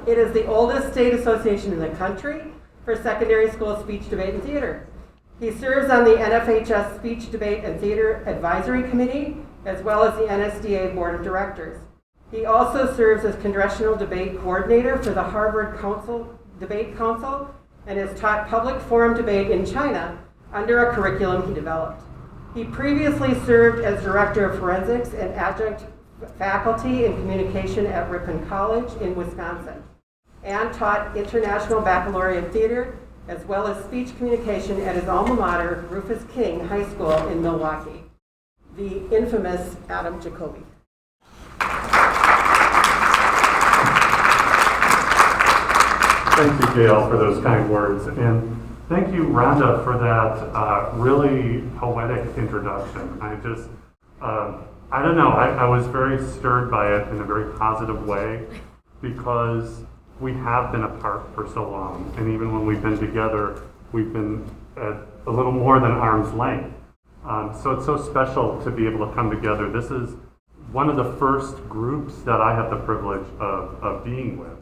It is the oldest state association in the country for secondary school speech, debate, and theater. He serves on the NFHS Speech, Debate, and Theater Advisory Committee, as well as the NSDA Board of Directors. He also serves as Congressional Debate Coordinator for the Harvard Debate Council and has taught public forum debate in China under a curriculum he developed. He previously served as Director of Forensics and Adjunct Faculty in Communication at Ripon College in Wisconsin, and taught International Baccalaureate Theater as well as speech communication at his alma mater, Rufus King High School in Milwaukee. The infamous Adam Jacoby. Thank you, Gail, for those kind words. And thank you, Rhonda, for that really poetic introduction. I don't know, I was very stirred by it in a very positive way because we have been apart for so long. And even when we've been together, we've been at a little more than arm's length. So it's so special to be able to come together. This is one of the first groups that I have the privilege of being with.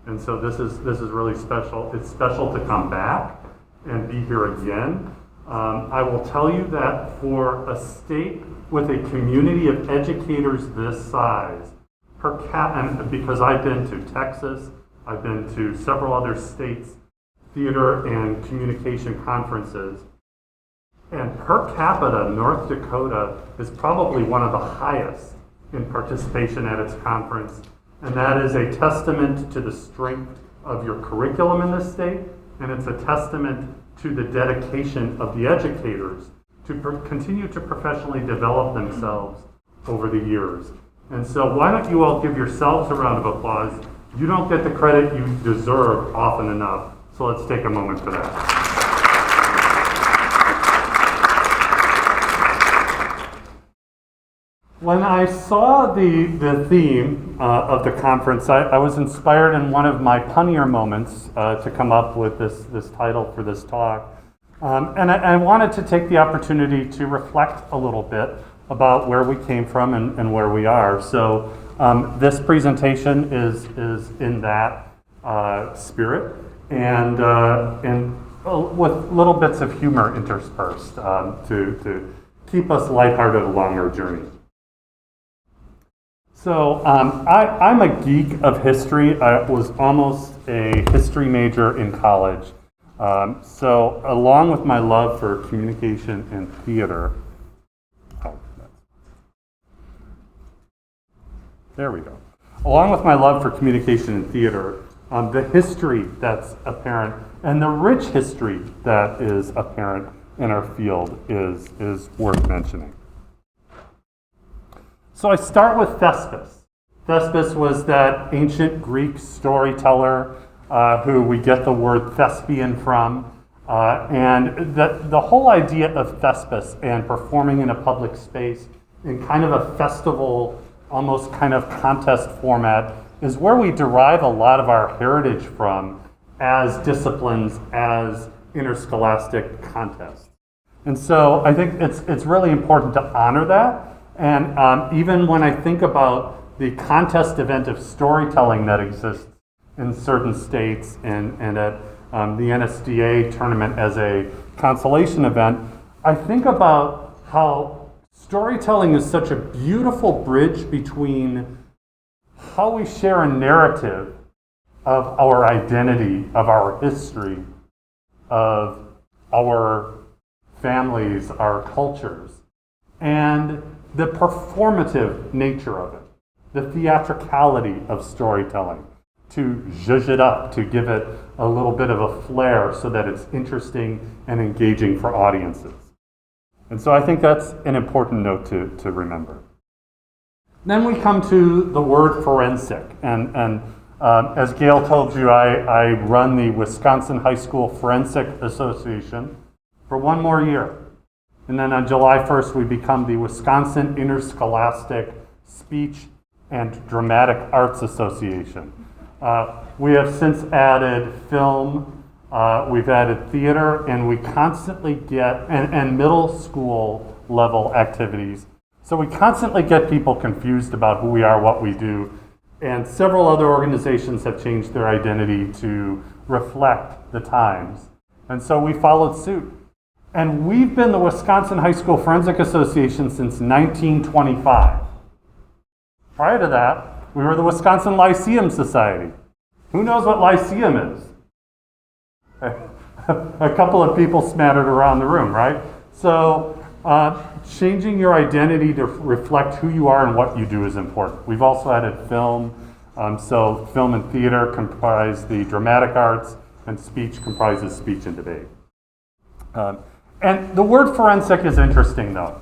And so this is really special. It's special to come back and be here again. I will tell you that for a state with a community of educators this size, and because I've been to Texas, I've been to several other states' theater and communication conferences, and per capita, North Dakota is probably one of the highest in participation at its conference. And that is a testament to the strength of your curriculum in this state, and it's a testament to the dedication of the educators to continue to professionally develop themselves over the years. And so why don't you all give yourselves a round of applause? You don't get the credit you deserve often enough, so let's take a moment for that. When I saw the theme of the conference, I was inspired in one of my punnier moments to come up with this title for this talk. And I wanted to take the opportunity to reflect a little bit about where we came from and where we are. So this presentation is in that spirit and with little bits of humor interspersed to keep us lighthearted along our journey. So I'm a geek of history. I was almost a history major in college. So along with my love for communication and theater, there we go. Along with my love for communication and theater, the history that's apparent and the rich history that is apparent in our field is worth mentioning. So I start with Thespis. Thespis was that ancient Greek storyteller who we get the word thespian from. And the whole idea of Thespis and performing in a public space in kind of a festival, almost kind of contest format is where we derive a lot of our heritage from as disciplines, as interscholastic contests. And so I think it's really important to honor that. And even when I think about the contest event of storytelling that exists in certain states and at the NSDA tournament as a consolation event, I think about how storytelling is such a beautiful bridge between how we share a narrative of our identity, of our history, of our families, our cultures, and the performative nature of it, the theatricality of storytelling, to zhuzh it up, to give it a little bit of a flair so that it's interesting and engaging for audiences. And so I think that's an important note to remember. Then we come to the word forensic. And as Gail told you, I run the Wisconsin High School Forensic Association for one more year. And then on July 1st, we become the Wisconsin Interscholastic Speech and Dramatic Arts Association. We have since added film, we've added theater, and we constantly get, and middle school level activities. So we constantly get people confused about who we are, what we do. And several other organizations have changed their identity to reflect the times. And so we followed suit. And we've been the Wisconsin High School Forensic Association since 1925. Prior to that, we were the Wisconsin Lyceum Society. Who knows what Lyceum is? A couple of people smattered around the room, right? So changing your identity to reflect who you are and what you do is important. We've also added film. So film and theater comprise the dramatic arts, and speech comprises speech and debate. And the word forensic is interesting, though.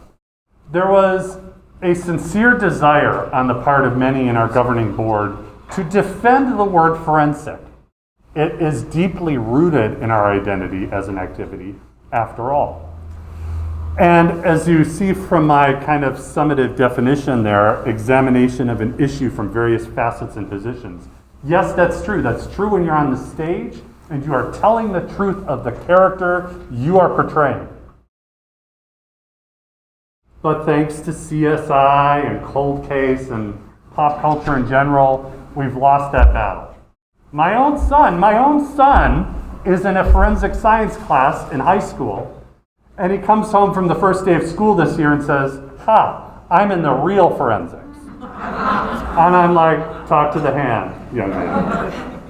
There was a sincere desire on the part of many in our governing board to defend the word forensic. It is deeply rooted in our identity as an activity, after all. And as you see from my kind of summative definition there, examination of an issue from various facets and positions. Yes, that's true. That's true when you're on the stage and you are telling the truth of the character you are portraying. But thanks to CSI and cold case and pop culture in general, we've lost that battle. My own son is in a forensic science class in high school, and he comes home from the first day of school this year and says, I'm in the real forensics. And I'm like, talk to the hand, young man.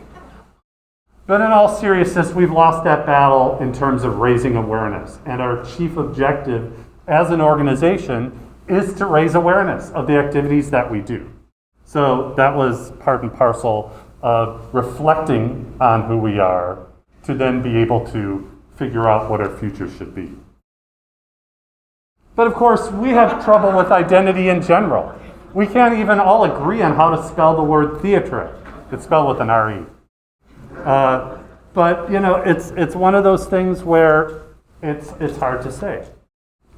But in all seriousness, we've lost that battle in terms of raising awareness. And our chief objective as an organization is to raise awareness of the activities that we do. So that was part and parcel of reflecting on who we are to then be able to figure out what our future should be. But of course, we have trouble with identity in general. We can't even all agree on how to spell the word theatre. It's spelled with an R-E. But you know, it's one of those things where it's hard to say.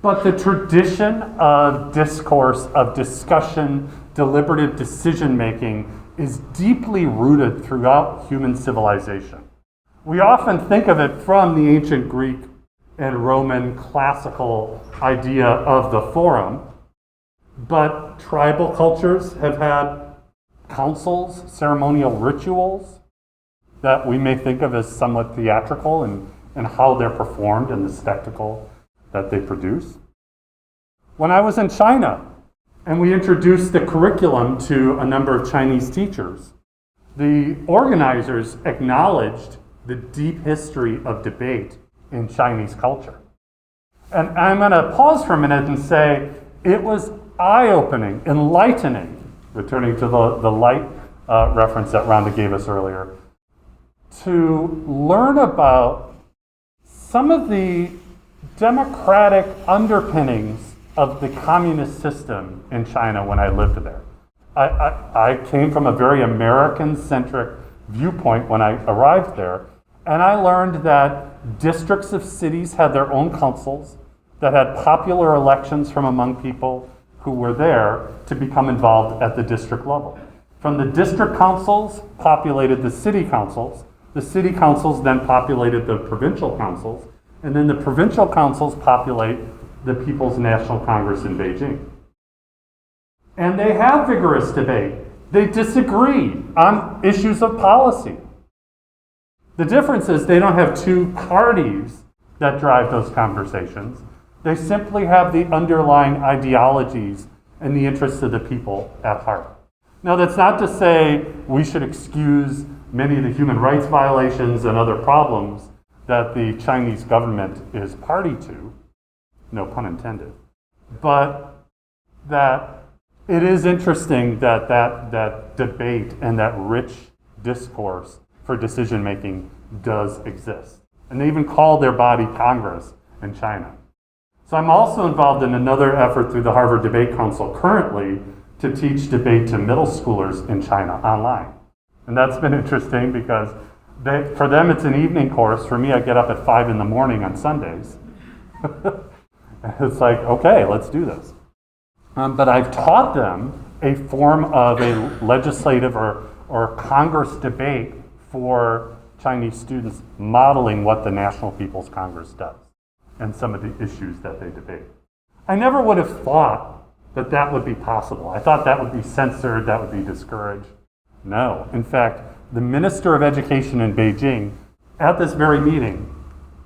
But the tradition of discourse, of discussion, deliberative decision-making is deeply rooted throughout human civilization. We often think of it from the ancient Greek and Roman classical idea of the forum, but tribal cultures have had councils, ceremonial rituals that we may think of as somewhat theatrical and how they're performed and the spectacle that they produce. When I was in China and we introduced the curriculum to a number of Chinese teachers, the organizers acknowledged the deep history of debate in Chinese culture. And I'm going to pause for a minute and say it was eye-opening, enlightening, returning to the light reference that Rhonda gave us earlier, to learn about some of the democratic underpinnings of the communist system in China when I lived there. I came from a very American-centric viewpoint when I arrived there, and I learned that districts of cities had their own councils that had popular elections from among people who were there to become involved at the district level. From the district councils populated the city councils then populated the provincial councils, and then the provincial councils populate the People's National Congress in Beijing. And they have vigorous debate. They disagree on issues of policy. The difference is they don't have two parties that drive those conversations. They simply have the underlying ideologies and the interests of the people at heart. Now, that's not to say we should excuse many of the human rights violations and other problems that the Chinese government is party to, no pun intended, but that it is interesting that debate and that rich discourse for decision-making does exist. And they even call their body Congress in China. So I'm also involved in another effort through the Harvard Debate Council currently to teach debate to middle schoolers in China online. And that's been interesting because for them it's an evening course. For me, I get up at 5 in the morning on Sundays. It's like, okay, let's do this. But I've taught them a form of a legislative or Congress debate for Chinese students, modeling what the National People's Congress does and some of the issues that they debate. I never would have thought that would be possible. I thought that would be censored, that would be discouraged. No. In fact, the Minister of Education in Beijing, at this very meeting,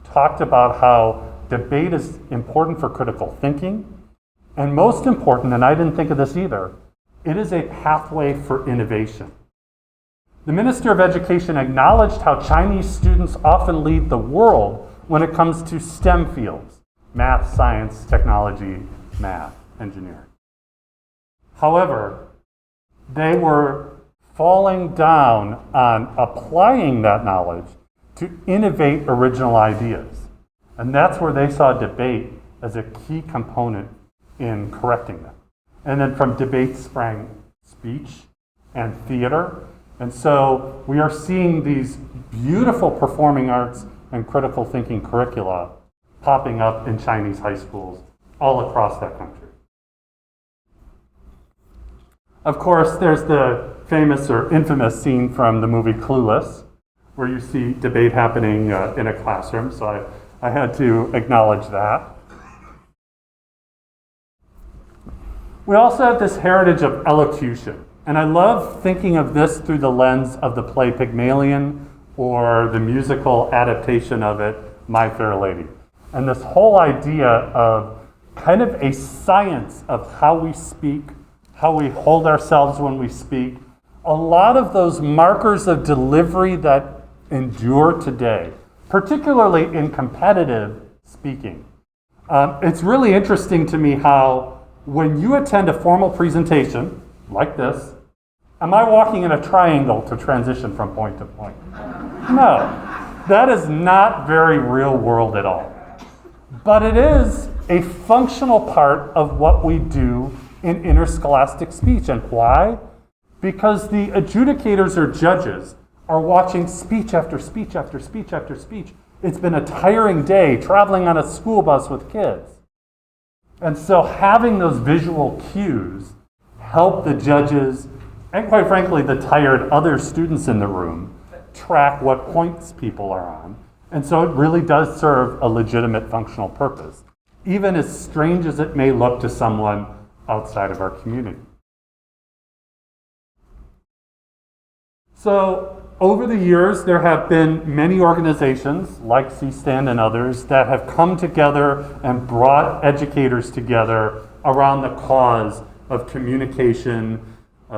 talked about how debate is important for critical thinking, and most important, and I didn't think of this either, it is a pathway for innovation. The Minister of Education acknowledged how Chinese students often lead the world when it comes to STEM fields: math, science, technology, math, engineering. However, they were falling down on applying that knowledge to innovate original ideas. And that's where they saw debate as a key component in correcting them. And then from debate sprang speech and theater. And so we are seeing these beautiful performing arts and critical thinking curricula popping up in Chinese high schools all across that country. Of course, there's the famous or infamous scene from the movie Clueless, where you see debate happening in a classroom, so I had to acknowledge that. We also have this heritage of elocution, and I love thinking of this through the lens of the play Pygmalion or the musical adaptation of it, My Fair Lady. And this whole idea of kind of a science of how we speak, how we hold ourselves when we speak, a lot of those markers of delivery that endure today, particularly in competitive speaking. It's really interesting to me how when you attend a formal presentation like this, am I walking in a triangle to transition from point to point? No, that is not very real world at all. But it is a functional part of what we do in interscholastic speech. And why? Because the adjudicators or judges are watching speech after speech after speech after speech. It's been a tiring day traveling on a school bus with kids. And so having those visual cues help the judges, and quite frankly, the tired other students in the room, track what points people are on. And so it really does serve a legitimate functional purpose, even as strange as it may look to someone outside of our community. So over the years, there have been many organizations like CSTAND and others that have come together and brought educators together around the cause of communication,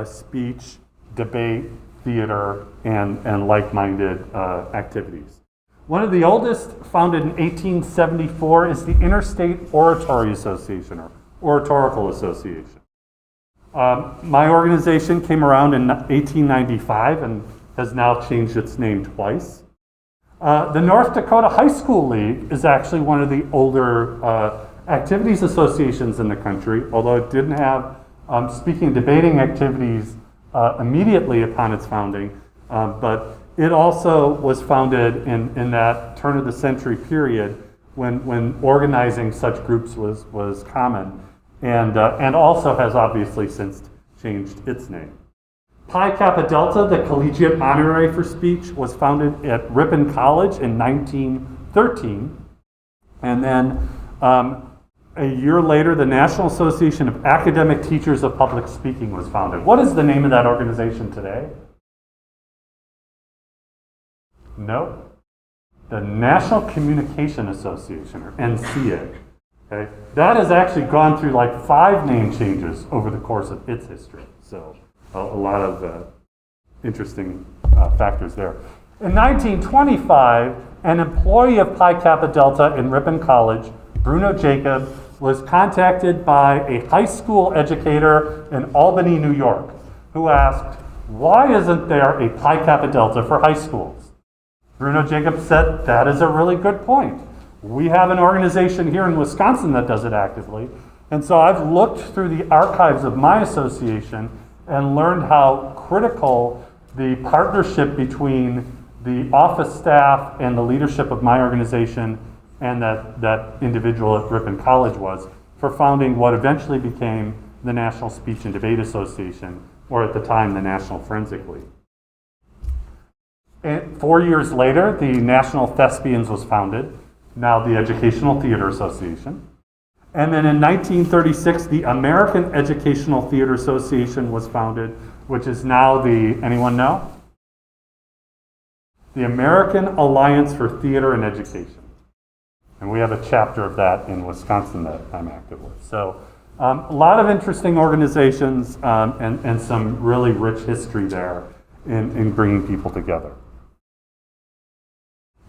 speech, debate, theater, and like-minded activities. One of the oldest, founded in 1874, is the Interstate Oratory Association, or Oratorical Association. My organization came around in 1895 and has now changed its name twice. The North Dakota High School League is actually one of the older activities associations in the country, although it didn't have speaking and debating activities immediately upon its founding, but it also was founded in that turn of the century period when organizing such groups was common, and also has obviously since changed its name. Pi Kappa Delta, the Collegiate Honorary for Speech, was founded at Ripon College in 1913, and then a year later, the National Association of Academic Teachers of Public Speaking was founded. What is the name of that organization today? No. The National Communication Association, or NCA. Okay? That has actually gone through like 5 name changes over the course of its history. So a lot of interesting factors there. In 1925, an employee of Pi Kappa Delta in Ripon College, Bruno Jacob, was contacted by a high school educator in Albany, New York, who asked, why isn't there a Pi Kappa Delta for high schools? Bruno Jacob said, that is a really good point. We have an organization here in Wisconsin that does it actively. And so I've looked through the archives of my association and learned how critical the partnership between the office staff and the leadership of my organization and that individual at Ripon College was for founding what eventually became the National Speech and Debate Association, or at the time, the National Forensic League. And 4 years later, the National Thespians was founded, now the Educational Theater Association. And then in 1936, the American Educational Theater Association was founded, which is now anyone know? The American Alliance for Theater and Education. And we have a chapter of that in Wisconsin that I'm active with. So a lot of interesting organizations and some really rich history there in bringing people together.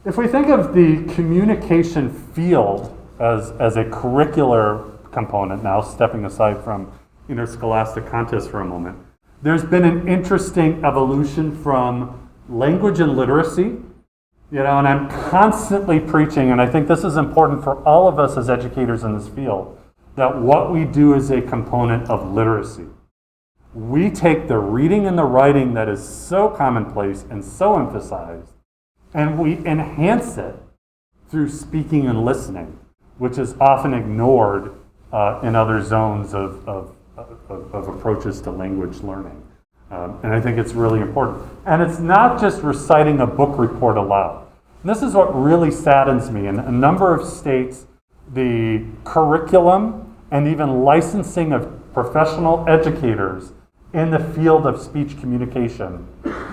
If we think of the communication field as a curricular component now, stepping aside from interscholastic contests for a moment, there's been an interesting evolution from language and literacy, and I'm constantly preaching, and I think this is important for all of us as educators in this field, that what we do is a component of literacy. We take the reading and the writing that is so commonplace and so emphasized, and we enhance it through speaking and listening, which is often ignored in other zones of approaches to language learning. And I think it's really important. And it's not just reciting a book report aloud. And this is what really saddens me. In a number of states, the curriculum and even licensing of professional educators in the field of speech communication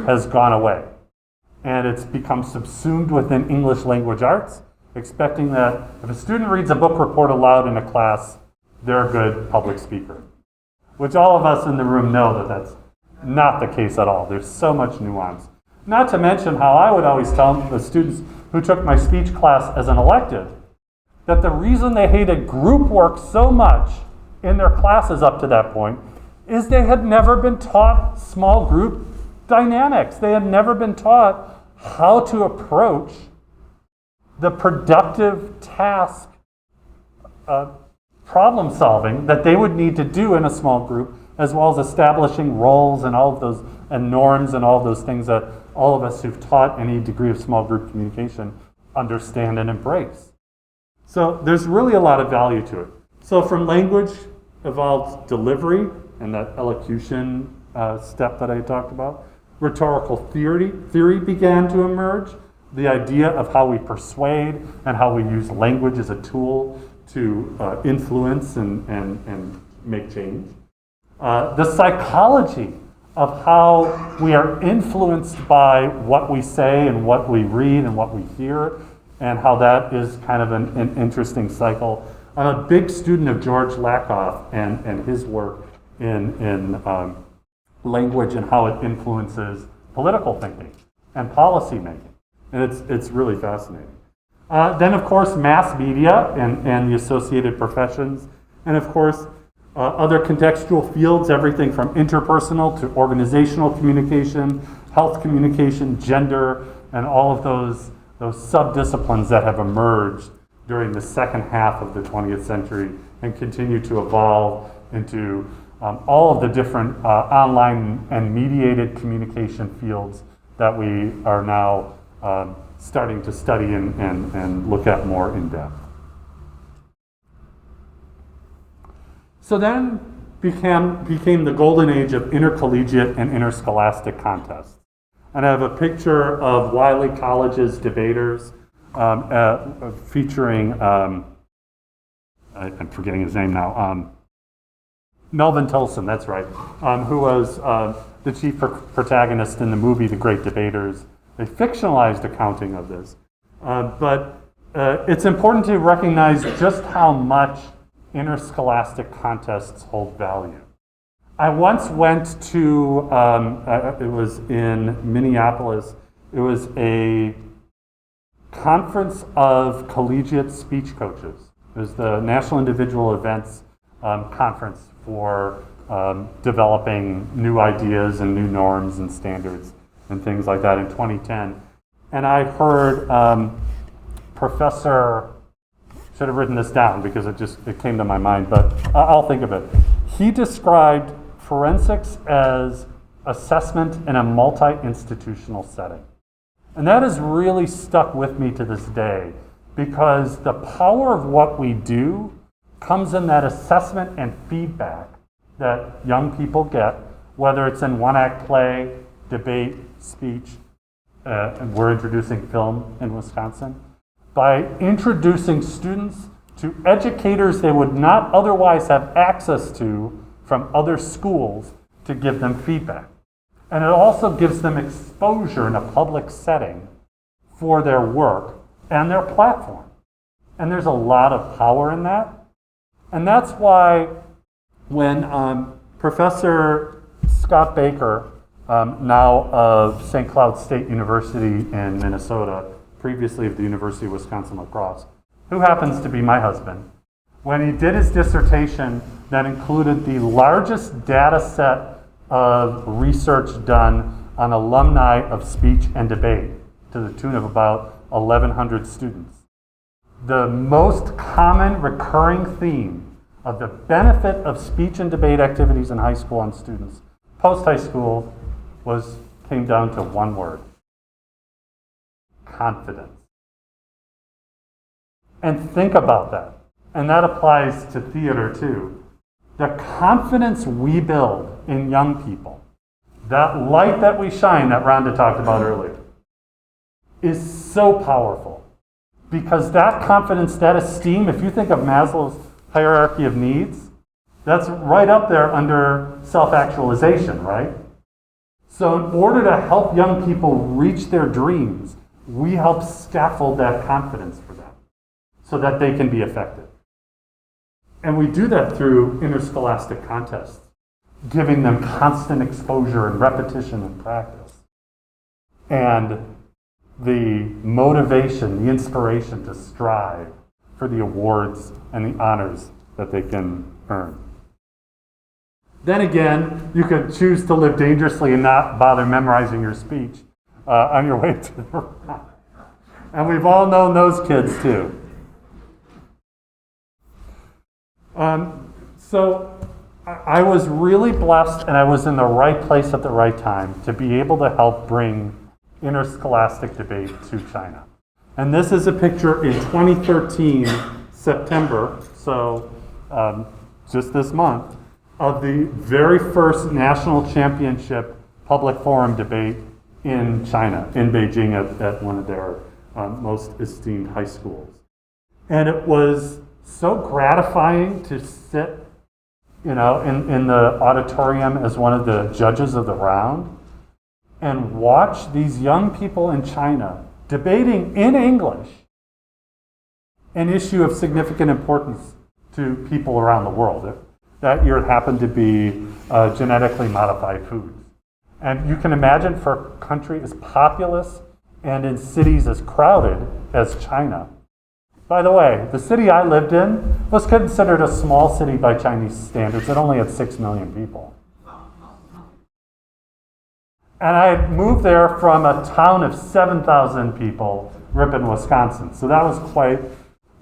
has gone away. And it's become subsumed within English language arts, expecting that if a student reads a book report aloud in a class, they're a good public speaker. Which all of us in the room know that that's not the case at all. There's so much nuance. Not to mention how I would always tell the students who took my speech class as an elective that the reason they hated group work so much in their classes up to that point is they had never been taught small group dynamics. They had never been taught how to approach the productive task problem solving that they would need to do in a small group, as well as establishing roles and all of those, and norms and all of those things that all of us who've taught any degree of small group communication understand and embrace. So there's really a lot of value to it. So from language evolved delivery and that elocution step that I talked about. Rhetorical theory began to emerge. The idea of how we persuade and how we use language as a tool to influence and make change. The psychology of how we are influenced by what we say and what we read and what we hear, and how that is kind of an interesting cycle. I'm a big student of George Lakoff and his work in language and how it influences political thinking and policy making. And it's really fascinating. Then, of course, mass media and the associated professions. And, of course, other contextual fields, everything from interpersonal to organizational communication, health communication, gender, and all of those sub-disciplines that have emerged during the second half of the 20th century and continue to evolve into all of the different online and mediated communication fields that we are now starting to study and look at more in depth. So then became the golden age of intercollegiate and interscholastic contests. And I have a picture of Wiley College's debaters featuring, I'm forgetting his name now, Melvin Tilson, that's right, who was the chief protagonist in the movie The Great Debaters. A fictionalized accounting of this. But it's important to recognize just how much interscholastic contests hold value. I once went to, it was in Minneapolis, it was a conference of collegiate speech coaches. It was the National Individual Events Conference for developing new ideas and new norms and standards and things like that in 2010. And I heard Professor, should have written this down because it came to my mind, but I'll think of it. He described forensics as assessment in a multi-institutional setting. And that has really stuck with me to this day because the power of what we do comes in that assessment and feedback that young people get, whether it's in one-act play, debate, speech, and we're introducing film in Wisconsin, by introducing students to educators they would not otherwise have access to from other schools to give them feedback. And it also gives them exposure in a public setting for their work and their platform. And there's a lot of power in that. And that's why when Professor Scott Baker, now of St. Cloud State University in Minnesota, previously of the University of Wisconsin-La Crosse, who happens to be my husband, when he did his dissertation that included the largest data set of research done on alumni of speech and debate to the tune of about 1,100 students. The most common recurring theme of the benefit of speech and debate activities in high school on students post-high school came down to one word: confidence. And think about that. And that applies to theater too. The confidence we build in young people, that light that we shine that Rhonda talked about earlier, is so powerful. Because that confidence, that esteem, if you think of Maslow's hierarchy of needs, that's right up there under self-actualization, right? So in order to help young people reach their dreams, we help scaffold that confidence for them so that they can be effective. And we do that through interscholastic contests, giving them constant exposure and repetition and practice. And the motivation, the inspiration to strive for the awards and the honors that they can earn. Then again, you could choose to live dangerously and not bother memorizing your speech on your way to the rally. And we've all known those kids too. So I was really blessed, and I was in the right place at the right time to be able to help bring interscholastic debate to China. And this is a picture in 2013, September, so just this month, of the very first national championship public forum debate in China, in Beijing at one of their most esteemed high schools. And it was so gratifying to sit, in the auditorium as one of the judges of the round and watch these young people in China debating in English an issue of significant importance to people around the world. That year it happened to be genetically modified foods. And you can imagine for a country as populous and in cities as crowded as China. By the way, the city I lived in was considered a small city by Chinese standards. It only had 6 million people. And I had moved there from a town of 7,000 people, Ripon, Wisconsin. So that was quite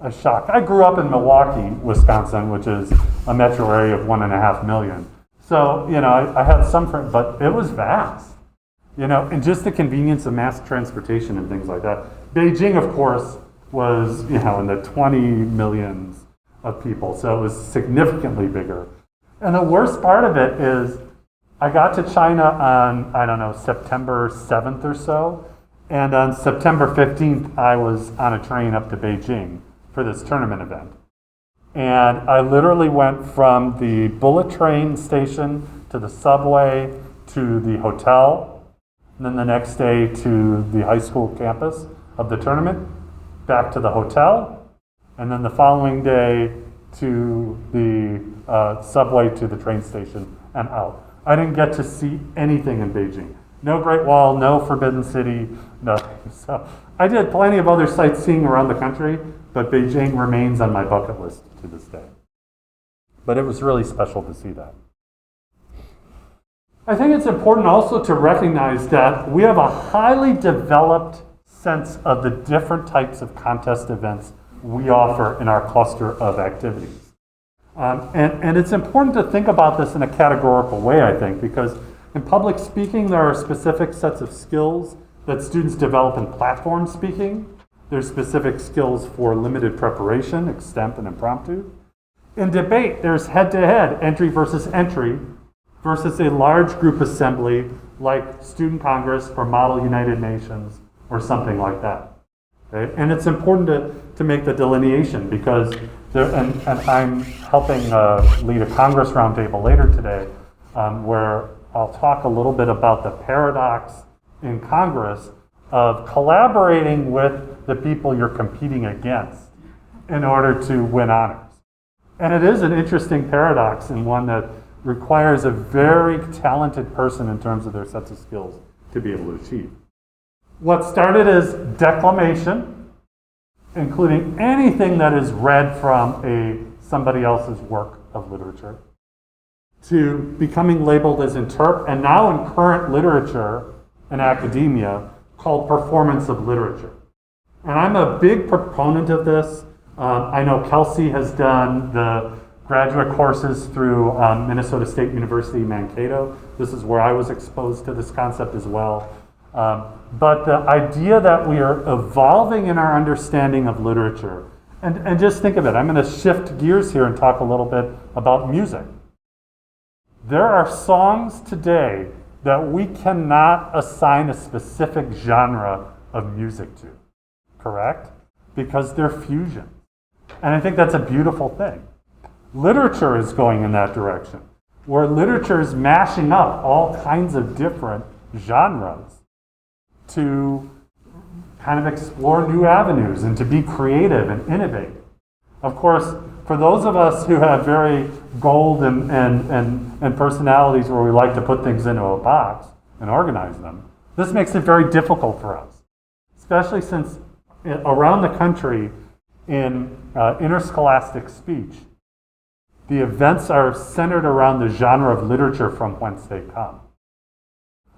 a shock. I grew up in Milwaukee, Wisconsin, which is a metro area of 1.5 million. So, I had some friends, but it was vast. And just the convenience of mass transportation and things like that. Beijing, of course, was, in the 20 millions of people. So it was significantly bigger. And the worst part of it is I got to China on, September 7th or so. And on September 15th, I was on a train up to Beijing for this tournament event. And I literally went from the bullet train station to the subway to the hotel, and then the next day to the high school campus of the tournament, back to the hotel, and then the following day to the subway to the train station and out. I didn't get to see anything in Beijing. No Great Wall, no Forbidden City, nothing. So I did plenty of other sightseeing around the country, but Beijing remains on my bucket list to this day. But it was really special to see that. I think it's important also to recognize that we have a highly developed sense of the different types of contest events we offer in our cluster of activities. And it's important to think about this in a categorical way, I think, because in public speaking, there are specific sets of skills that students develop in platform speaking. There's specific skills for limited preparation, extemp and impromptu. In debate, there's head-to-head, entry versus a large group assembly like Student Congress or Model United Nations or something like that. Okay? And it's important to make the delineation because I'm helping lead a Congress roundtable later today where I'll talk a little bit about the paradox in Congress of collaborating with the people you're competing against in order to win honors. And it is an interesting paradox, and one that requires a very talented person in terms of their sets of skills to be able to achieve. What started as declamation, including anything that is read from somebody else's work of literature, to becoming labeled as interp, and now in current literature and academia, called performance of literature. And I'm a big proponent of this. I know Kelsey has done the graduate courses through Minnesota State University, Mankato. This is where I was exposed to this concept as well. But the idea that we are evolving in our understanding of literature, and just think of it, I'm going to shift gears here and talk a little bit about music. There are songs today that we cannot assign a specific genre of music to, correct? Because they're fusion. And I think that's a beautiful thing. Literature is going in that direction, where literature is mashing up all kinds of different genres to kind of explore new avenues and to be creative and innovate. Of course, for those of us who have very gold and personalities where we like to put things into a box and organize them, this makes it very difficult for us, especially since around the country in interscholastic speech, the events are centered around the genre of literature from whence they come.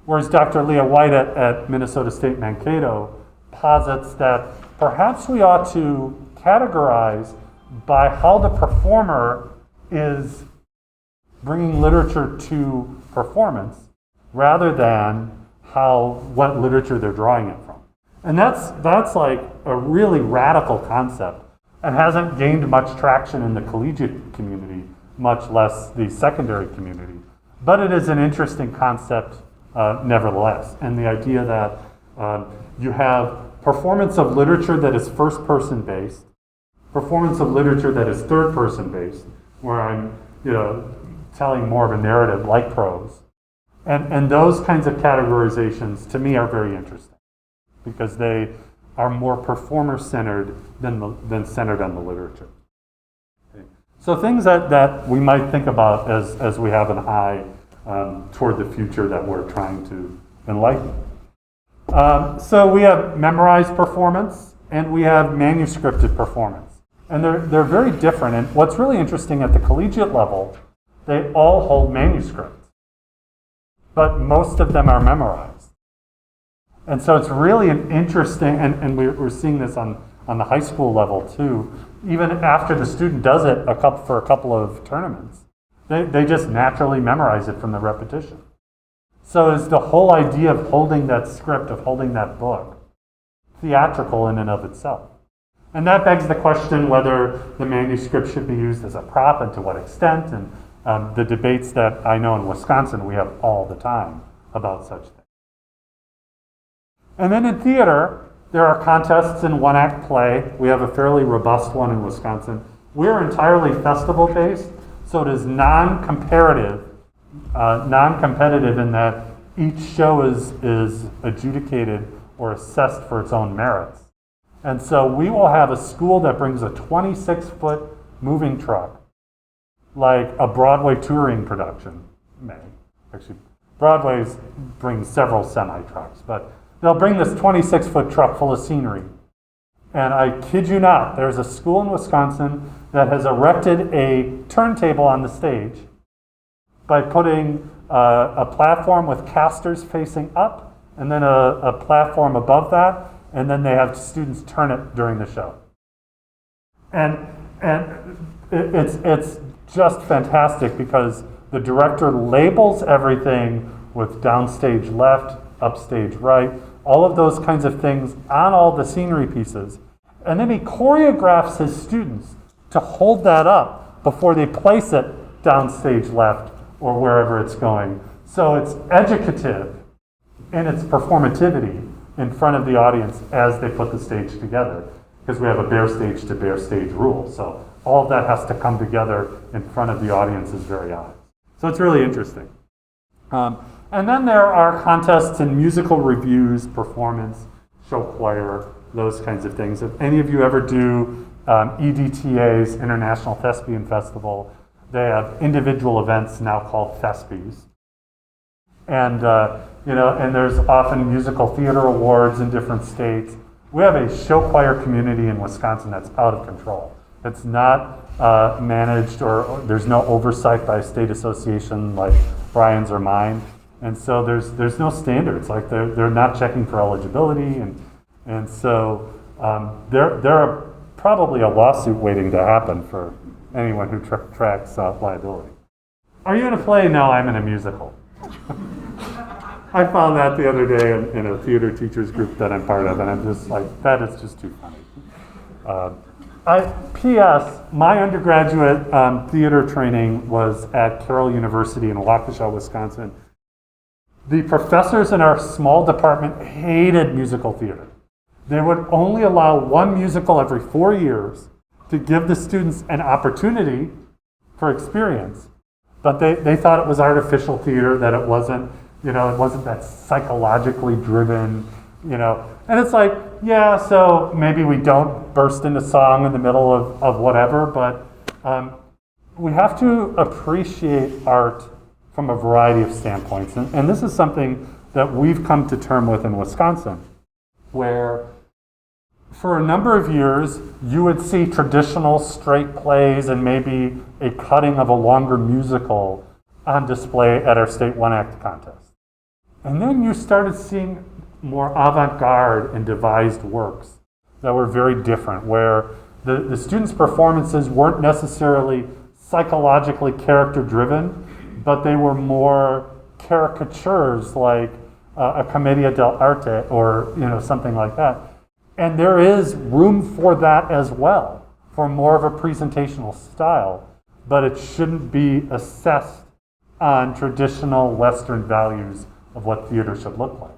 Whereas Dr. Leah White at Minnesota State Mankato posits that perhaps we ought to categorize by how the performer is bringing literature to performance rather than what literature they're drawing it from. And that's like a really radical concept and hasn't gained much traction in the collegiate community, much less the secondary community. But it is an interesting concept nevertheless. And the idea that you have performance of literature that is first-person based, performance of literature that is third-person based, where I'm telling more of a narrative like prose. And those kinds of categorizations, to me, are very interesting because they are more performer-centered than centered on the literature. Okay. So things that we might think about as we have an eye toward the future that we're trying to enlighten. So we have memorized performance and we have manuscripted performance. And they're very different. And what's really interesting at the collegiate level, they all hold manuscripts, but most of them are memorized. And so it's really an interesting, and we're seeing this on the high school level too, even after the student does it for a couple of tournaments, they just naturally memorize it from the repetition. So is the whole idea of holding that script, of holding that book, theatrical in and of itself. And that begs the question whether the manuscript should be used as a prop and to what extent, and the debates that I know in Wisconsin we have all the time about such things. And then in theater, there are contests in one-act play. We have a fairly robust one in Wisconsin. We're entirely festival-based, so it is non-competitive in that each show is adjudicated or assessed for its own merits. And so we will have a school that brings a 26-foot moving truck, like a Broadway touring production may. Actually, Broadway brings several semi-trucks, but they'll bring this 26-foot truck full of scenery. And I kid you not, there's a school in Wisconsin that has erected a turntable on the stage by putting a platform with casters facing up and then a platform above that, and then they have students turn it during the show. And it's just fantastic because the director labels everything with downstage left, upstage right, all of those kinds of things on all the scenery pieces. And then he choreographs his students to hold that up before they place it downstage left or wherever it's going. So it's educative in its performativity in front of the audience as they put the stage together, because we have a bare stage to bare stage rule. So all of that has to come together in front of the audience's very eyes. So it's really interesting. And then there are contests in musical reviews, performance, show choir, those kinds of things. If any of you ever do EDTA's International Thespian Festival, they have individual events now called Thespies. And, and there's often musical theater awards in different states. We have a show choir community in Wisconsin that's out of control. It's not managed, or there's no oversight by a state association like Brian's or mine. And so there's no standards. Like they're not checking for eligibility, and so there are probably a lawsuit waiting to happen for anyone who tracks liability. Are you in a play? No, I'm in a musical. I found that the other day in a theater teachers group that I'm part of, and I'm just like, that is just too funny. P.S. My undergraduate theater training was at Carroll University in Waukesha, Wisconsin. The professors in our small department hated musical theater. They would only allow one musical every 4 years to give the students an opportunity for experience. But they thought it was artificial theater, that it wasn't that psychologically driven, And it's like, yeah, so maybe we don't burst into song in the middle of whatever, but we have to appreciate art from a variety of standpoints. And this is something that we've come to term with in Wisconsin, where for a number of years, you would see traditional straight plays and maybe a cutting of a longer musical on display at our state one-act contest. And then you started seeing more avant-garde and devised works that were very different, where the students' performances weren't necessarily psychologically character-driven, but they were more caricatures, like a commedia dell'arte or something like that. And there is room for that as well, for more of a presentational style, but it shouldn't be assessed on traditional Western values of what theater should look like.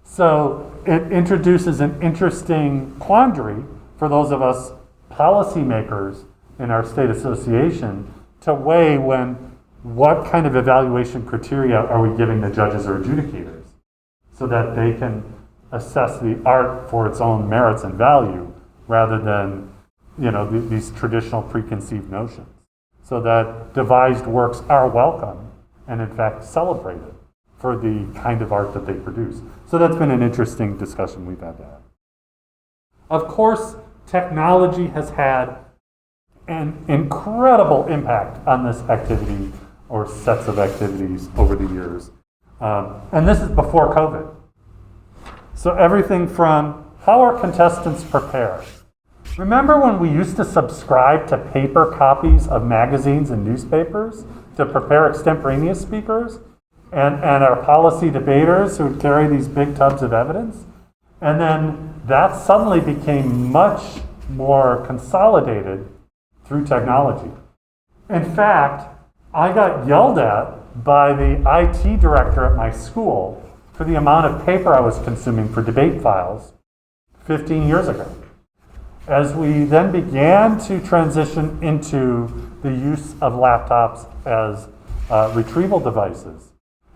So it introduces an interesting quandary for those of us policymakers in our state association to weigh what kind of evaluation criteria are we giving the judges or adjudicators so that they can assess the art for its own merits and value rather than these traditional preconceived notions, so that devised works are welcome and in fact celebrated for the kind of art that they produce. So that's been an interesting discussion we've had to have. Of course, technology has had an incredible impact on this activity or sets of activities over the years. And this is before COVID. So everything from how are contestants prepared? Remember when we used to subscribe to paper copies of magazines and newspapers to prepare extemporaneous speakers? And our policy debaters who would carry these big tubs of evidence? And then that suddenly became much more consolidated through technology. In fact, I got yelled at by the IT director at my school for the amount of paper I was consuming for debate files 15 years ago. As we then began to transition into the use of laptops as retrieval devices,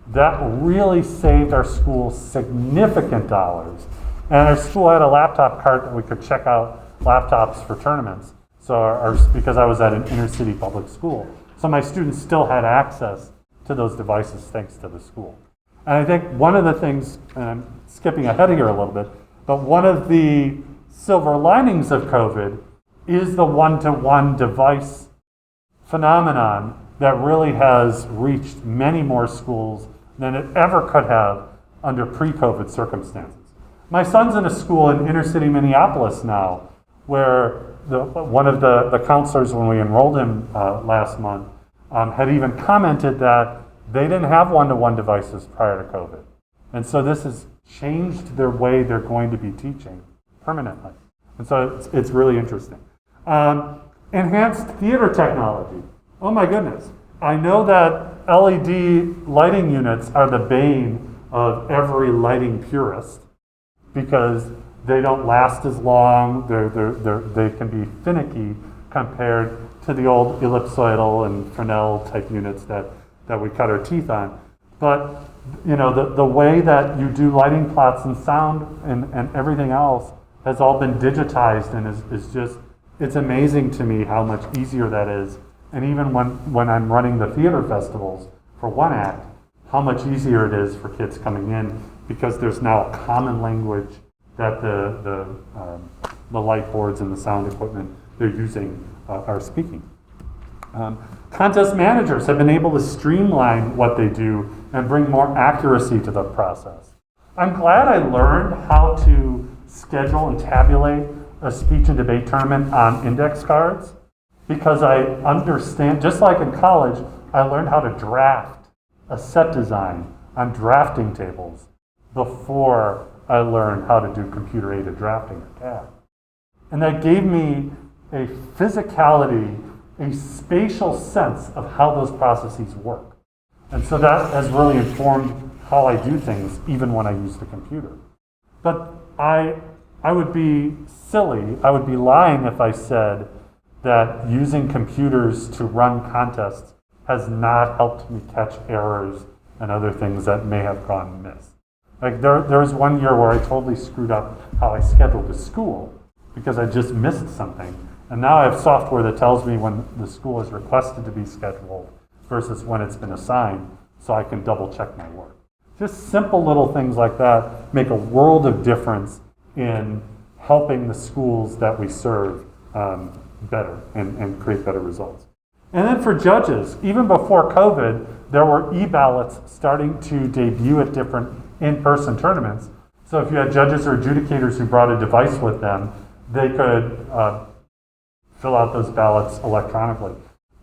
that really saved our school significant dollars. And our school had a laptop cart that we could check out laptops for tournaments. So because I was at an inner city public school. So my students still had access to those devices thanks to the school. And I think one of the things, and I'm skipping ahead here a little bit, but one of the silver linings of COVID is the one-to-one device phenomenon that really has reached many more schools than it ever could have under pre-COVID circumstances. My son's in a school in inner city Minneapolis now, where one of the counselors, when we enrolled him last month, had even commented that they didn't have one-to-one devices prior to COVID. And so this has changed their way they're going to be teaching permanently. And so it's really interesting. Enhanced theater technology. Oh my goodness. I know that LED lighting units are the bane of every lighting purist because they don't last as long. They can be finicky compared to the old ellipsoidal and Fresnel type units that we cut our teeth on. But the way that you do lighting plots and sound and everything else has all been digitized, and is just, it's amazing to me how much easier that is. And even when I'm running the theater festivals for one act, how much easier it is for kids coming in, because there's now a common language that the light boards and the sound equipment they're using are speaking. Contest managers have been able to streamline what they do and bring more accuracy to the process. I'm glad I learned how to schedule and tabulate a speech and debate tournament on index cards, because I understand, just like in college, I learned how to draft a set design on drafting tables before I learned how to do computer-aided drafting or CAD. And that gave me a physicality, a spatial sense of how those processes work. And so that has really informed how I do things, even when I use the computer. But I would be silly, I would be lying if I said that using computers to run contests has not helped me catch errors and other things that may have gone amiss. Like there was one year where I totally screwed up how I scheduled a school because I just missed something. And now I have software that tells me when the school is requested to be scheduled versus when it's been assigned, so I can double check my work. Just simple little things like that make a world of difference in helping the schools that we serve better and create better results. And then for judges, even before COVID, there were e-ballots starting to debut at different in-person tournaments. So if you had judges or adjudicators who brought a device with them, they could fill out those ballots electronically.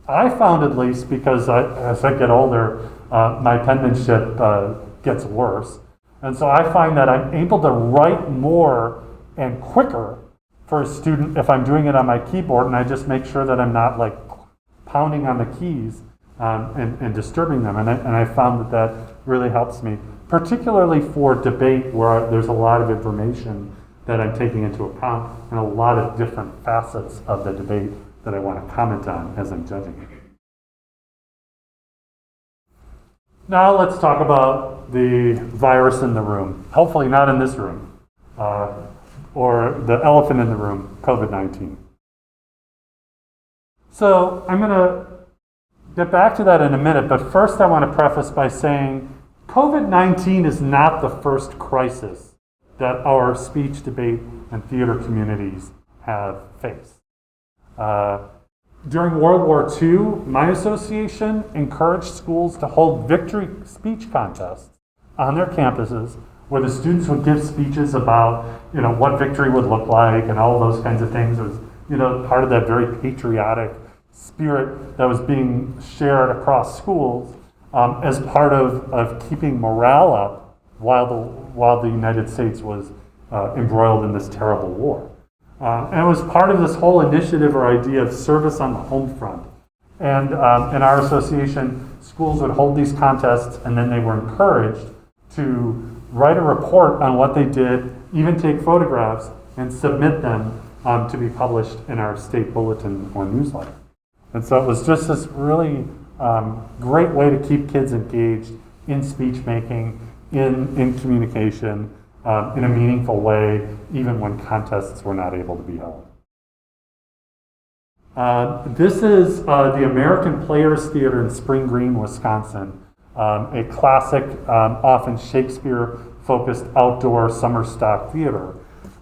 I found, at least, because as I get older, my penmanship gets worse. And so I find that I'm able to write more and quicker for a student if I'm doing it on my keyboard, and I just make sure that I'm not like pounding on the keys and disturbing them. And I found that really helps me, particularly for debate where there's a lot of information that I'm taking into account and a lot of different facets of the debate that I want to comment on as I'm judging it. Now let's talk about the virus in the room. Hopefully not in this room, or the elephant in the room, COVID-19. So I'm going to get back to that in a minute, but first I want to preface by saying COVID-19 is not the first crisis that our speech, debate, and theater communities have faced. During World War II, my association encouraged schools to hold victory speech contests on their campuses where the students would give speeches about, what victory would look like and all those kinds of things. It was, part of that very patriotic spirit that was being shared across schools as part of keeping morale up while the United States was embroiled in this terrible war. And it was part of this whole initiative or idea of service on the home front. And in our association, schools would hold these contests, and then they were encouraged to write a report on what they did, even take photographs, and submit them to be published in our state bulletin or newsletter. And so it was just this really great way to keep kids engaged in speech making, in communication, in a meaningful way, even when contests were not able to be held. This is the American Players Theater in Spring Green, Wisconsin, a classic, often Shakespeare-focused outdoor summer stock theater.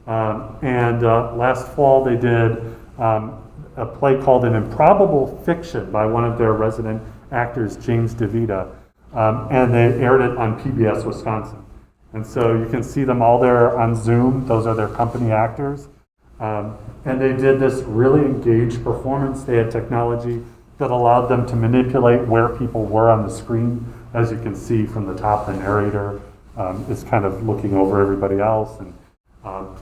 And last fall they did a play called An Improbable Fiction by one of their resident actors, James DeVita, and they aired it on PBS Wisconsin. And so you can see them all there on Zoom. Those are their company actors. And they did this really engaged performance. They had technology that allowed them to manipulate where people were on the screen. As you can see from the top, the narrator is kind of looking over everybody else.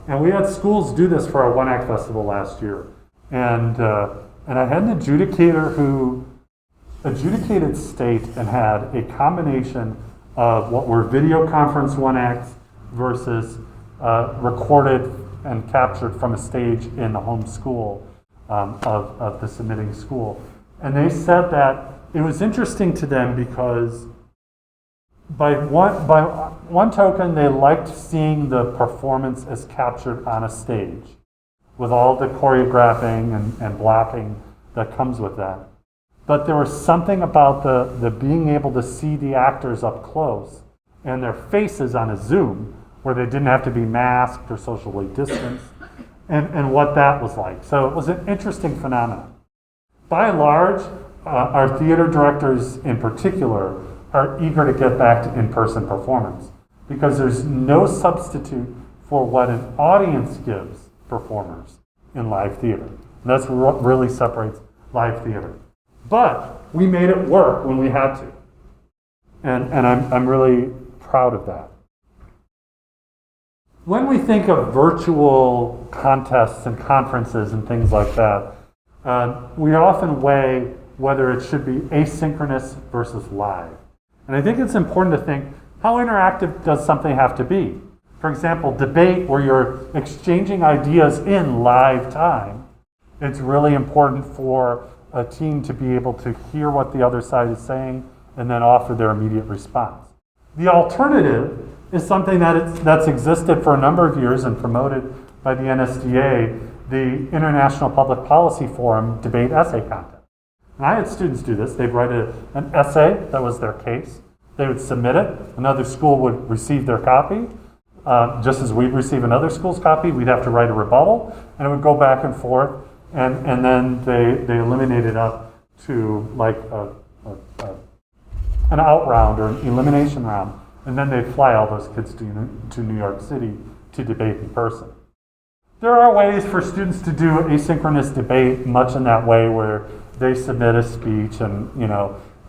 And we had schools do this for our One Act Festival last year. And I had an adjudicator who adjudicated state and had a combination of what were video conference one acts versus recorded and captured from a stage in the home school of the submitting school. And they said that it was interesting to them because by one token, they liked seeing the performance as captured on a stage with all the choreographing and blocking that comes with that. But there was something about the being able to see the actors up close and their faces on a Zoom where they didn't have to be masked or socially distanced and what that was like. So it was an interesting phenomenon. By and large, our theater directors in particular are eager to get back to in-person performance because there's no substitute for what an audience gives performers in live theater. And that's what really separates live theater. But we made it work when we had to. And I'm really proud of that. When we think of virtual contests and conferences and things like that, we often weigh whether it should be asynchronous versus live. And I think it's important to think, how interactive does something have to be? For example, debate where you're exchanging ideas in live time. It's really important for a team to be able to hear what the other side is saying and then offer their immediate response. The alternative is something that's existed for a number of years and promoted by the NSDA, the International Public Policy Forum Debate Essay Contest. And I had students do this. They'd write an essay that was their case. They would submit it. Another school would receive their copy. Just as we'd receive another school's copy, we'd have to write a rebuttal, and it would go back and forth. And then they eliminate it up to like an out round or an elimination round. And then they'd fly all those kids to New York City to debate in person. There are ways for students to do asynchronous debate much in that way where they submit a speech and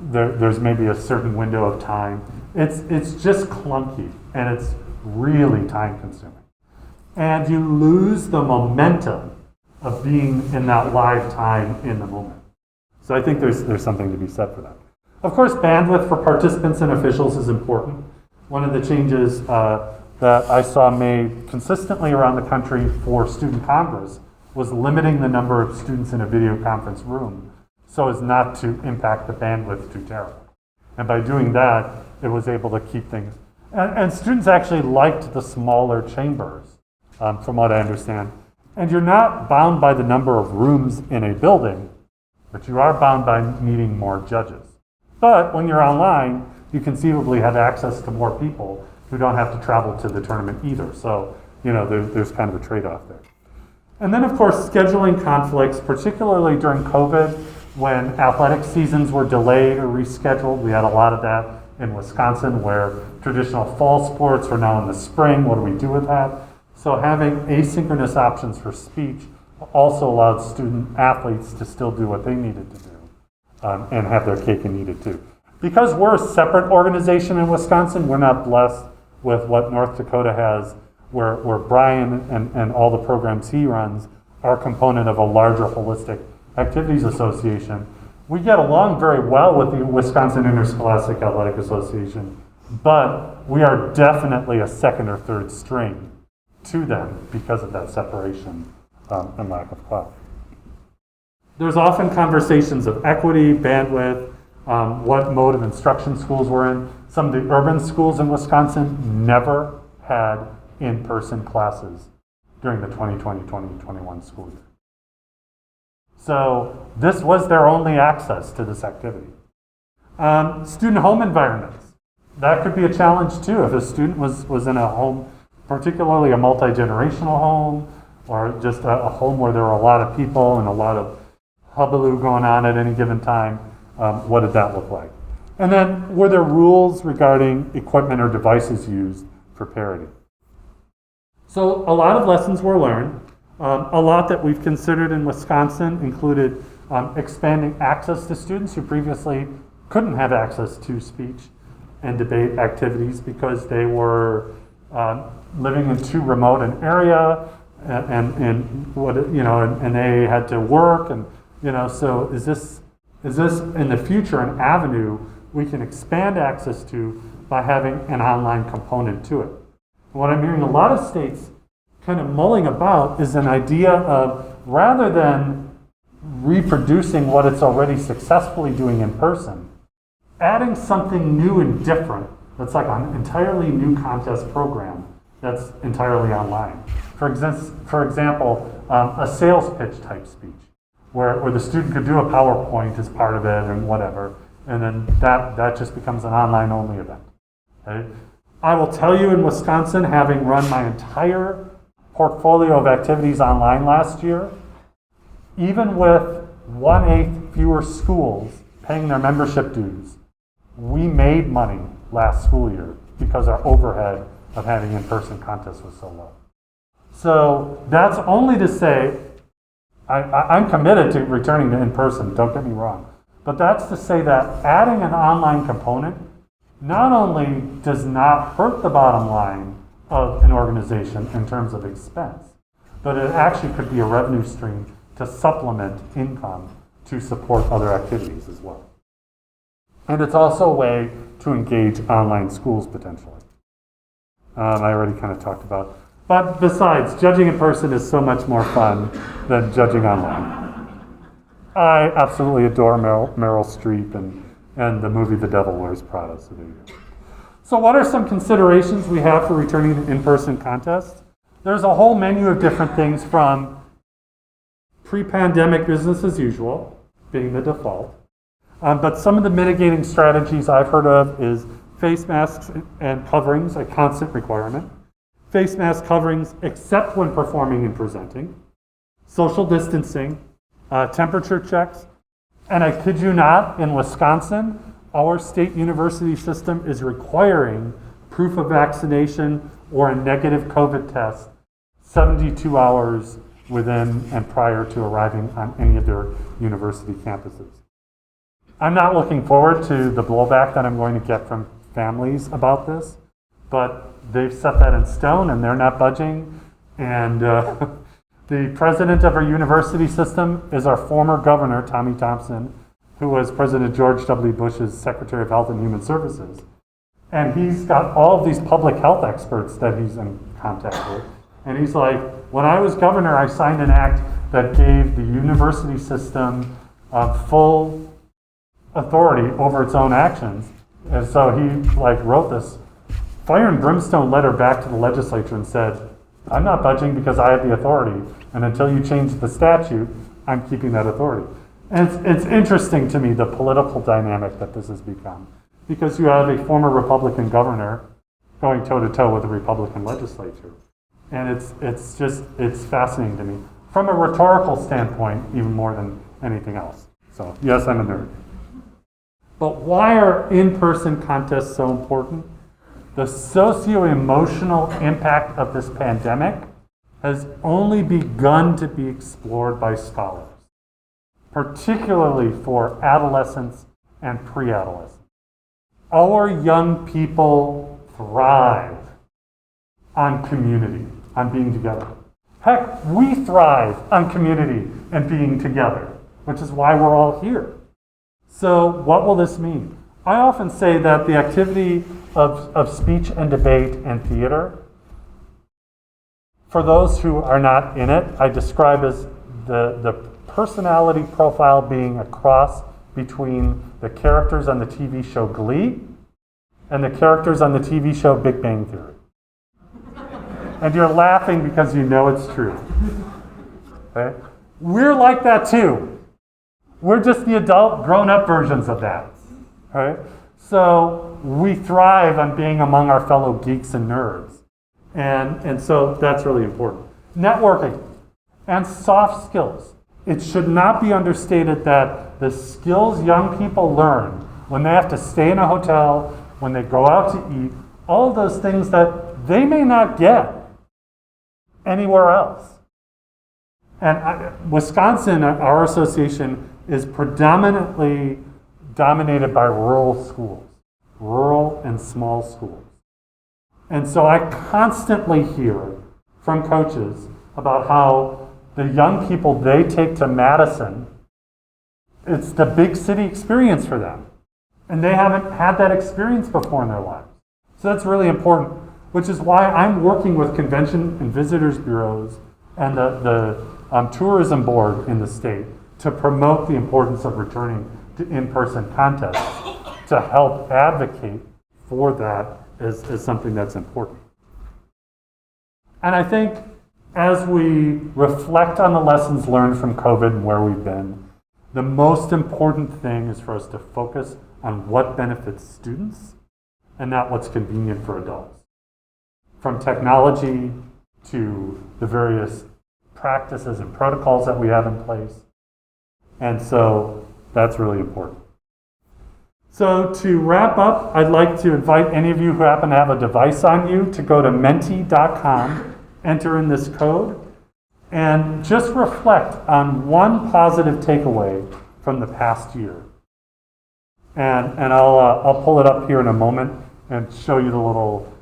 there's maybe a certain window of time. It's just clunky and it's really time consuming. And you lose the momentum of being in that live time in the moment. So I think there's something to be said for that. Of course, bandwidth for participants and officials is important. One of the changes that I saw made consistently around the country for Student Congress was limiting the number of students in a video conference room so as not to impact the bandwidth too terribly. And by doing that, it was able to keep things. And students actually liked the smaller chambers, from what I understand. And you're not bound by the number of rooms in a building, but you are bound by needing more judges. But when you're online, you conceivably have access to more people who don't have to travel to the tournament either. So, there's kind of a trade-off there. And then, of course, scheduling conflicts, particularly during COVID, when athletic seasons were delayed or rescheduled. We had a lot of that in Wisconsin, where traditional fall sports are now in the spring. What do we do with that? So having asynchronous options for speech also allowed student athletes to still do what they needed to do and have their cake and eat it too. Because we're a separate organization in Wisconsin, we're not blessed with what North Dakota has, where Brian and all the programs he runs are a component of a larger holistic activities association. We get along very well with the Wisconsin Interscholastic Athletic Association, but we are definitely a second or third string to them because of that separation and lack of clout. There's often conversations of equity, bandwidth, what mode of instruction schools were in. Some of the urban schools in Wisconsin never had in-person classes during the 2020-2021 school year. So this was their only access to this activity. Student home environments. That could be a challenge too if a student was in a home, particularly a multi-generational home, or just a home where there were a lot of people and a lot of hullabaloo going on at any given time. What did that look like? And then, were there rules regarding equipment or devices used for parity? So a lot of lessons were learned. A lot that we've considered in Wisconsin included expanding access to students who previously couldn't have access to speech and debate activities because they were living in too remote an area and they had to work so is this in the future an avenue we can expand access to by having an online component to it? What I'm hearing a lot of states kind of mulling about is an idea of, rather than reproducing what it's already successfully doing in person, adding something new and different That's like an entirely new contest program that's entirely online. For example, a sales pitch type speech, where the student could do a PowerPoint as part of it and whatever, and then that just becomes an online only event. Okay? I will tell you, in Wisconsin, having run my entire portfolio of activities online last year, even with 1/8 fewer schools paying their membership dues, we made money last school year because our overhead of having in-person contests was so low. So that's only to say, I'm committed to returning to in-person, don't get me wrong. But that's to say that adding an online component not only does not hurt the bottom line of an organization in terms of expense, but it actually could be a revenue stream to supplement income to support other activities as well. And it's also a way to engage online schools potentially. I already kind of talked about. But besides, judging in person is so much more fun than judging online. I absolutely adore Meryl Streep and the movie The Devil Wears Prada. So there you go. So what are some considerations we have for returning to in-person contests? There's a whole menu of different things, from pre-pandemic business as usual, being the default. But some of the mitigating strategies I've heard of is face masks and coverings, a constant requirement. Face mask coverings except when performing and presenting. Social distancing, temperature checks. And I kid you not, in Wisconsin, our state university system is requiring proof of vaccination or a negative COVID test 72 hours within and prior to arriving on any of their university campuses. I'm not looking forward to the blowback that I'm going to get from families about this, but they've set that in stone and they're not budging. And the president of our university system is our former governor, Tommy Thompson, who was President George W. Bush's Secretary of Health and Human Services. And he's got all of these public health experts that he's in contact with. And he's like, when I was governor, I signed an act that gave the university system full authority over its own actions. And so he wrote this fire and brimstone letter back to the legislature and said, I'm not budging because I have the authority. And until you change the statute, I'm keeping that authority. And it's interesting to me, the political dynamic that this has become, because you have a former Republican governor going toe-to-toe with a Republican legislature. And it's fascinating to me, from a rhetorical standpoint, even more than anything else. So yes, I'm a nerd. But why are in-person contests so important? The socio-emotional impact of this pandemic has only begun to be explored by scholars, particularly for adolescents and pre-adolescents. Our young people thrive on community, on being together. Heck, we thrive on community and being together, which is why we're all here. So what will this mean? I often say that the activity of speech and debate and theater, for those who are not in it, I describe as the personality profile being a cross between the characters on the TV show Glee and the characters on the TV show Big Bang Theory. And you're laughing because you know it's true. Okay? We're like that too. We're just the adult, grown-up versions of that. Right? So we thrive on being among our fellow geeks and nerds. And so that's really important. Networking and soft skills. It should not be understated that the skills young people learn when they have to stay in a hotel, when they go out to eat, all of those things that they may not get anywhere else. And Wisconsin, our association, is predominantly dominated by rural schools, rural and small schools. And so I constantly hear from coaches about how the young people they take to Madison, it's the big city experience for them. And they haven't had that experience before in their lives. So that's really important, which is why I'm working with convention and visitors bureaus and the tourism board in the state to promote the importance of returning to in-person contests to help advocate for that is something that's important. And I think as we reflect on the lessons learned from COVID and where we've been, the most important thing is for us to focus on what benefits students and not what's convenient for adults. From technology to the various practices and protocols that we have in place. And so that's really important. So to wrap up, I'd like to invite any of you who happen to have a device on you to go to menti.com, enter in this code, and just reflect on one positive takeaway from the past year. And I'll pull it up here in a moment and show you the little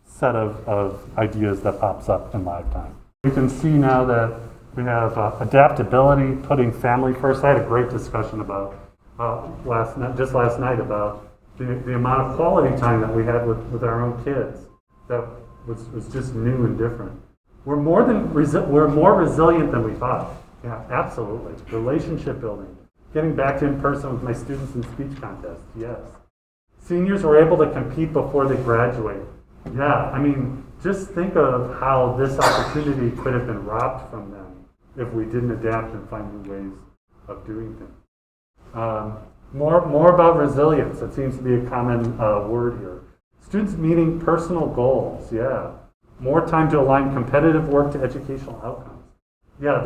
set of ideas that pops up in live time. You can see now that we have adaptability, putting family first. I had a great discussion about last night about the amount of quality time that we had with our own kids that was just new and different. We're more resilient than we thought. Yeah, absolutely. Relationship building. Getting back to in person with my students in speech contests, yes. Seniors were able to compete before they graduate. Yeah, I mean, just think of how this opportunity could have been robbed from them if we didn't adapt and find new ways of doing things. More about resilience. That seems to be a common word here. Students meeting personal goals, yeah. More time to align competitive work to educational outcomes. Yeah,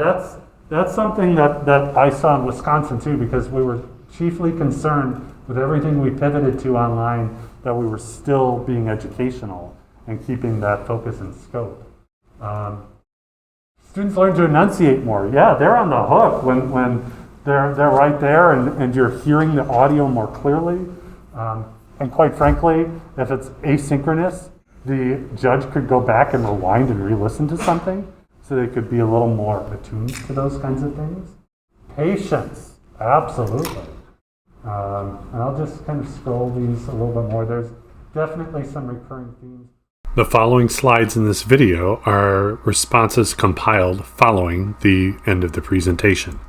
that's something that I saw in Wisconsin too, because we were chiefly concerned with everything we pivoted to online that we were still being educational and keeping that focus and scope. Students learn to enunciate more. Yeah, they're on the hook when they're right there and you're hearing the audio more clearly. And quite frankly, if it's asynchronous, the judge could go back and rewind and re-listen to something so they could be a little more attuned to those kinds of things. Patience, absolutely. And I'll just kind of scroll these a little bit more. There's definitely some recurring themes. The following slides in this video are responses compiled following the end of the presentation.